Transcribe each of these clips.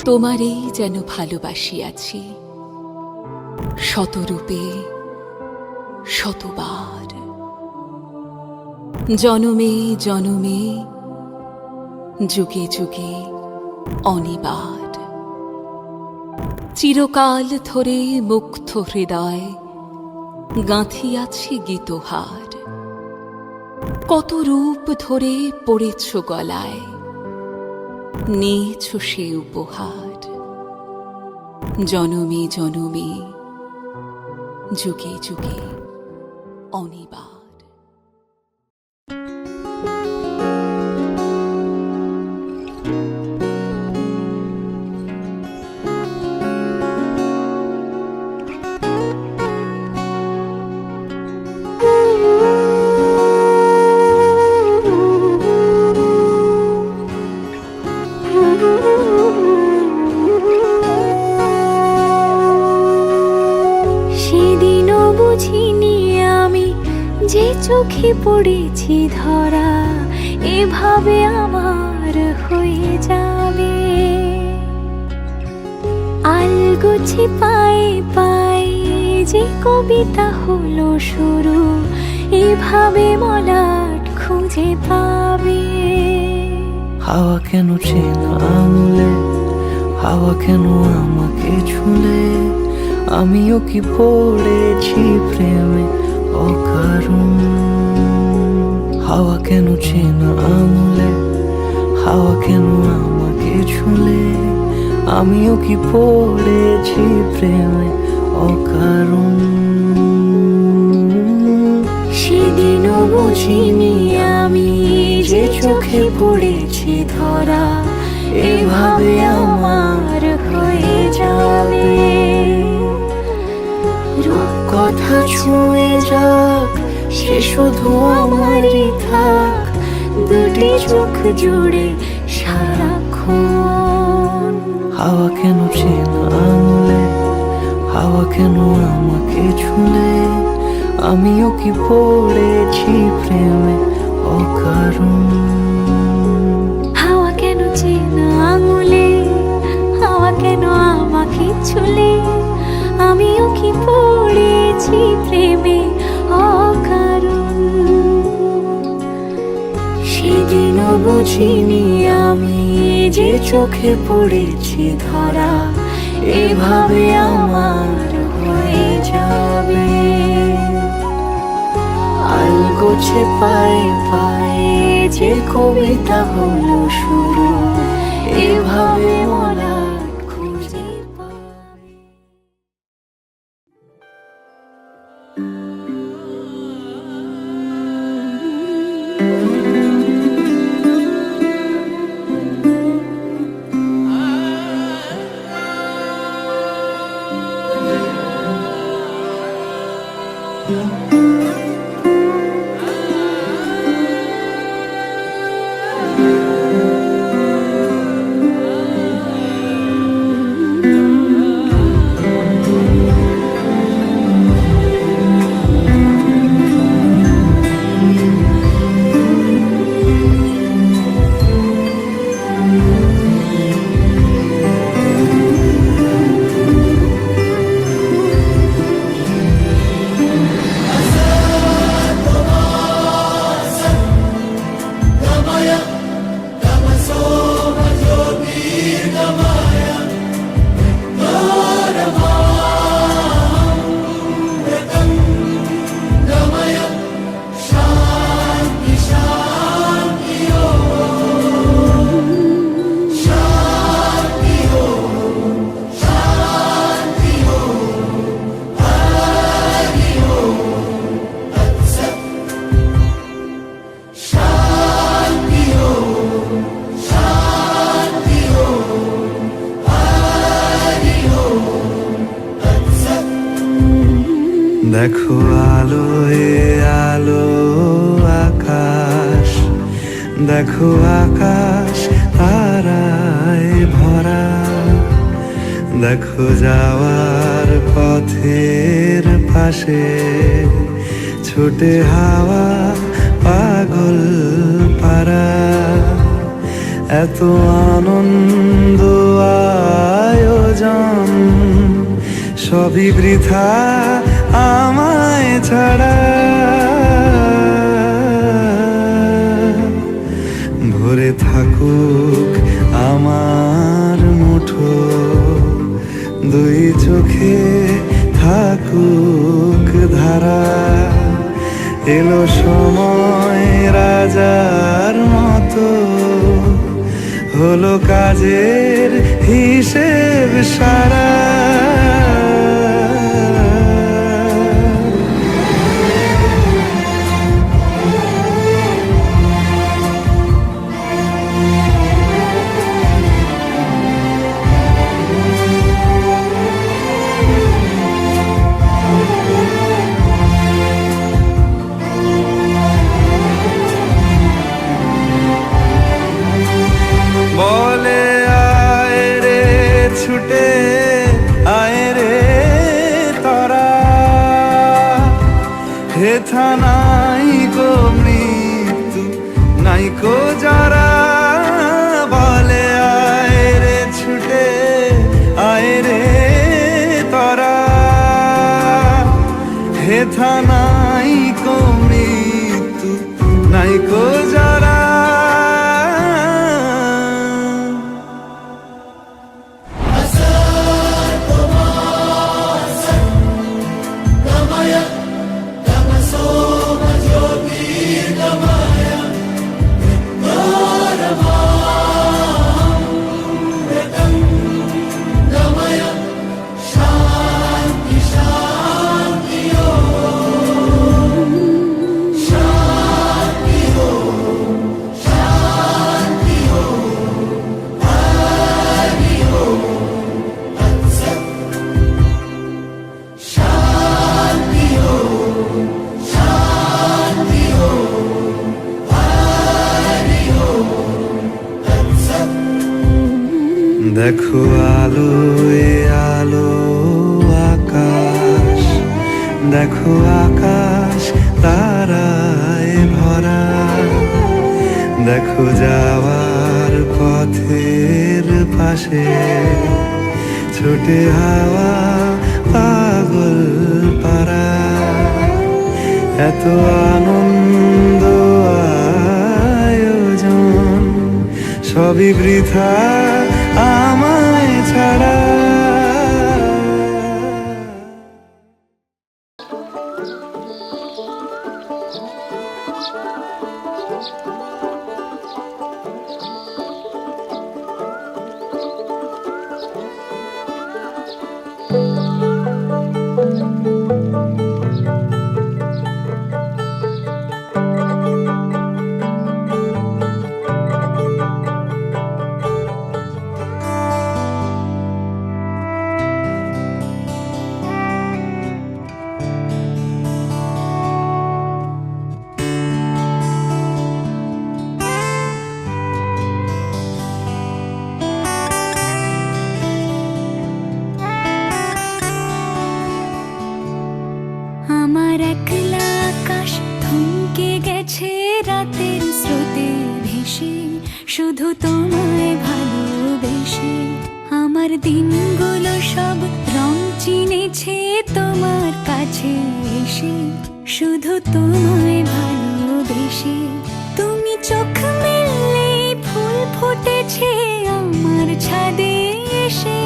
তোমারেই যেন ভালোবাসিয়াছি শতরূপে শতবার, জনমে জনমে যুগে যুগে অনিবার। চিরকাল ধরে মুগ্ধ হৃদয় গাঁথিয়াছি গীতহার, কত রূপ ধরে পড়েছ গলায়, নিয়েছ সে উপহার। জনমে জনমে যুগে যুগে অনিবার। সেদিনও বুঝিনি আমি যে চোখে পড়েছি ধরা, এভাবে আমার হয়ে যাবে। আলগোছে পায়ে পায়ে যে কবিতা হলো শুরু, এভাবে মলাট খুঁজে পাবে। হাওয়া কেন চেনা আঙুলে, হাওয়া কেন আমাকে ছুলে, আমিও কি পড়েছি প্রেমে অকারণ। হাওয়া কেন চেনা আঙুলে, হাওয়া কেন আমাকে ছুলে, আমিও কি পড়েছি প্রেমে অকারণ। সেদিনও বুঝিনি আমি যে চোখে পড়েছি ধরা, এভাবে আমার হয়ে যাবে। কথা ছুঁয়ে যাক সে শুধু আমারই থাক, দুটি চোখ জুড়ে সারাক্ষণ। হাওয়া কেন চেনা আঙুলে, হাওয়া কেন আমাকে ছুলে, আমিও কি পড়েছি প্রেমে অকারণ। হাওয়া কেন চেনা আঙুলে, হাওয়া কেন আমাকে ছুলে, আমিও কি পড়েছি প্রেমে অকারণ। সেদিনও বুঝিনি আমি যে চোখে পড়েছি ধরা, এভাবে আমার হয়ে যাবে। আলগোছে পায়ে পায়ে যে কবিতা হলো শুরু, এভাবে মলাট খুঁজে পাবে। দেখো আলোয় আলো আকাশ, দেখো আকাশ তারায় ভরা, দেখো যাওয়ার পথের পাশে ছোটে হাওয়া পাগল পারা। এত আনন্দ আয়োজন সবই বৃথা আমায় ছাড়া। ভরে থাকুক আমার মুঠো, দুই চোখে থাকুক ধারা। এলো সময় রাজার মতো, হলো কাজের হিসেব সারা। বলে আয় রে ছুটে আয় রে তারা, হেথা নাই গো মৃত্যু নাই গো যারা। বলে আয় রে ছুটে আয় রে তারা, হেথা নাই গো মৃত্যু নাই গো যারা। দেখো আলো এ আলো আকাশ, দেখো আকাশ তারায় ভরা। দেখো যাওয়ার পথের পাশে ছোটে হাওয়া পাগল পারা। এত আনন্দ আয়োজন সবই বৃথা আমায় ছাড়া। আমার একলা আকাশ থমকে গেছে রাতের স্রোতে ভেসে, শুধু তোমায় ভালোবেসে। আমার দিনগুলো সব রং চিনেছে তোমার কাছে এসে, শুধু তোমায় ভালোবেসে। তুমি চোখ মেললে ফুল ফুটেছে আমার ছাদে এসে,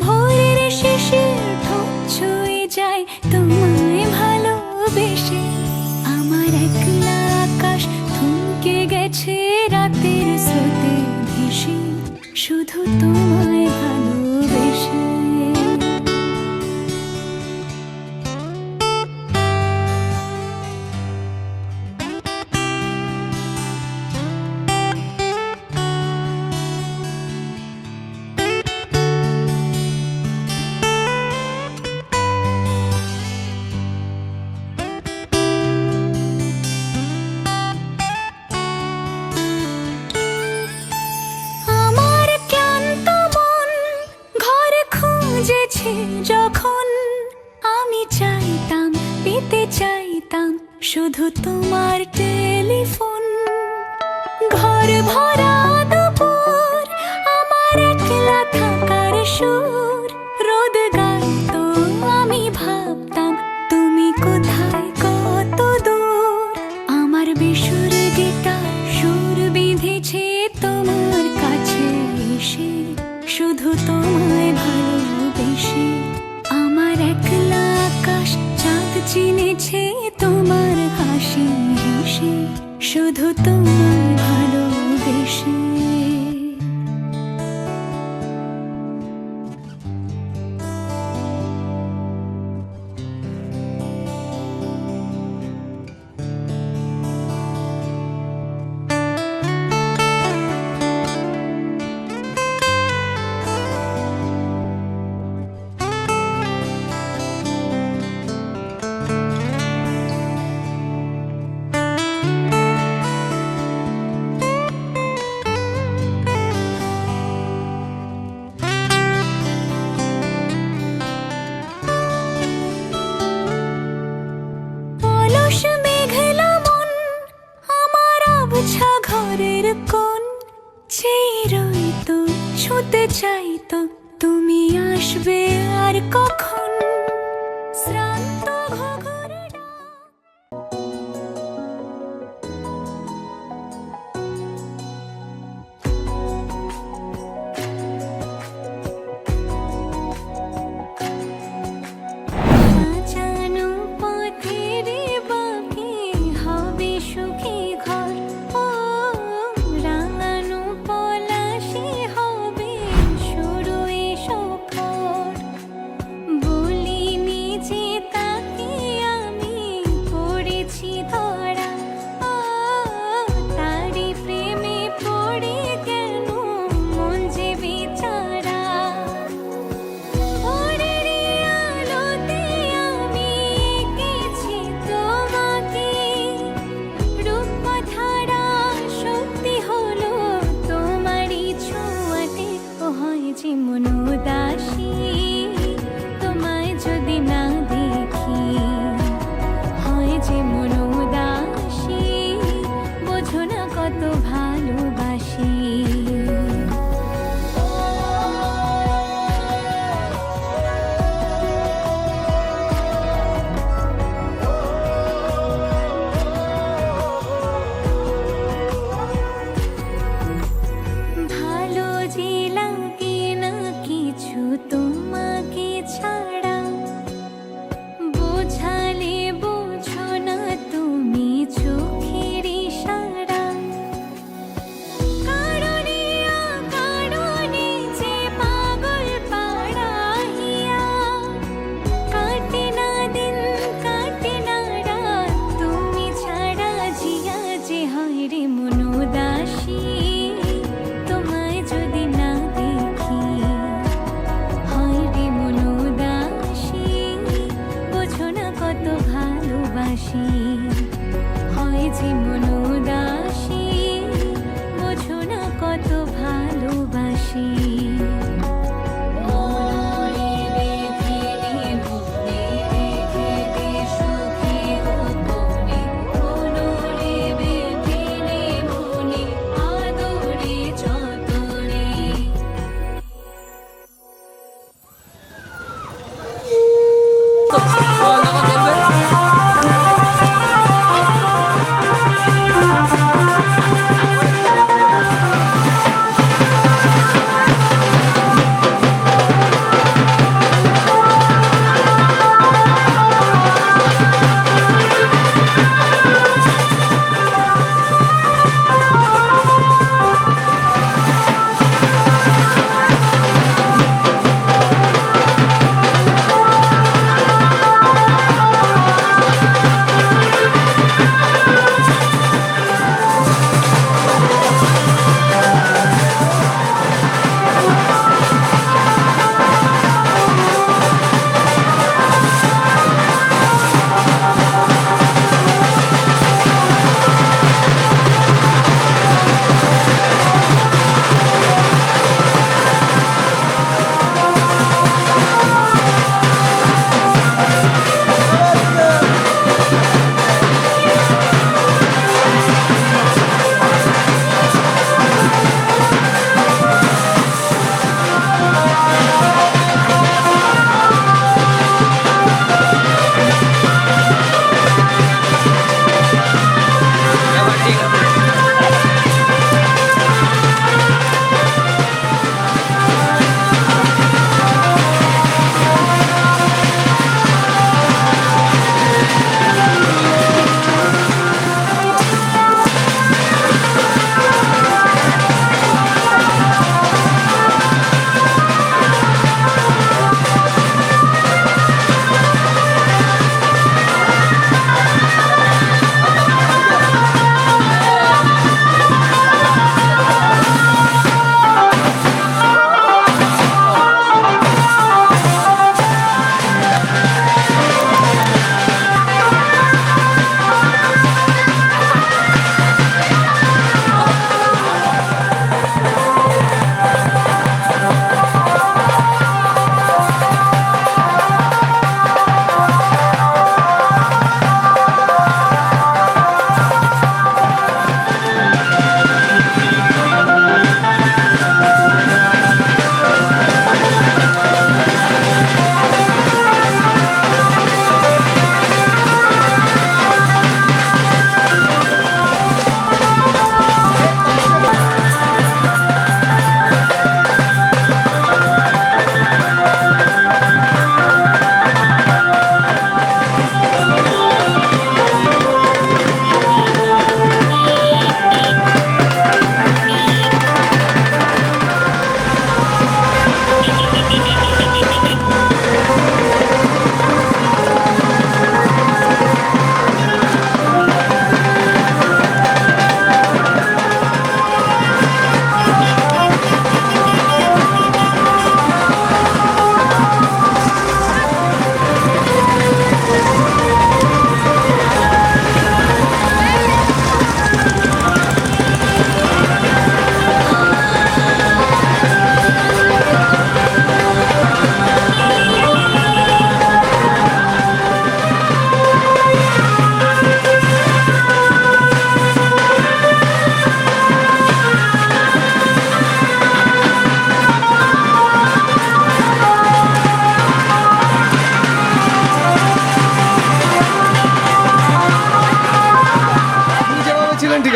ভোরের শেষের ঠোঁট ছুঁয়ে যায় তোমায় ভালোবেসে। আমার একলা আকাশ থমকে গেছে রাতের স্রোতে ভেসে, শুধু তোমায় ভালোবেসে। যখন আমি চাইতাম, পেতে চাইতাম শুধু তোমার টেলিফোন। ঘর ভরা কোন চেয়ে তো ছুতে চাই তো তুমি আসবে আর কখন শ্রান্ত ঘুঘুর ডাক। সাজানো পথের বাঁকে হবে সুখী ঘর, ও রাঙানো পলাশে হবে শুরু এসো খর। বলি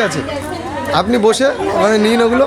আছে, আপনি বসে ওখানে নিন ওগুলো।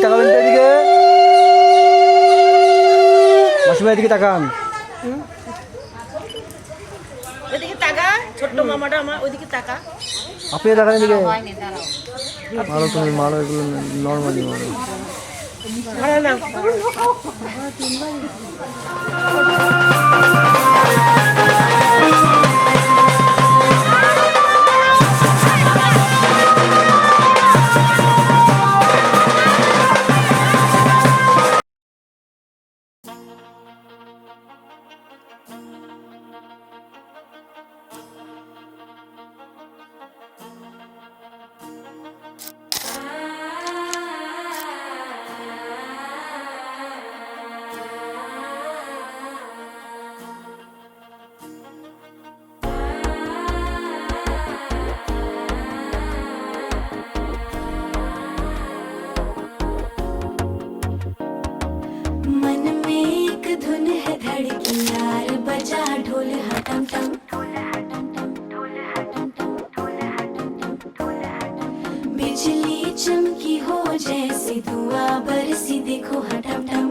তাকাবেন তো এদিকে, মাসিমা এদিকে তাকান। ওইদিকে তাকা, ছোট্ট মামাটা আমার ওইদিকে তাকা। আপনি তাকান এদিকে। মারো, তুমি মারো, এগুলো নর্মালি মারো। ভাড়া না मन में एक धुन है धड़की यार, बजा ढोल हटम टम। बिजली चमकी हो जैसे धुआं बरसी, देखो हटम टम।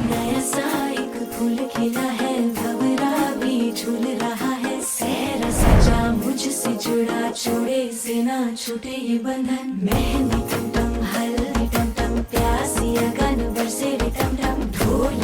नया सा एक फूल खिला है, भंवरा भी झूल रहा है। सहरा सजा मुझसे जुड़ा, छोड़े से ना छूटे ये बंधन। मेहंदी टम टम, हल्दी टम टम, प्यासी अगन बरसे रे टम टम। ढोल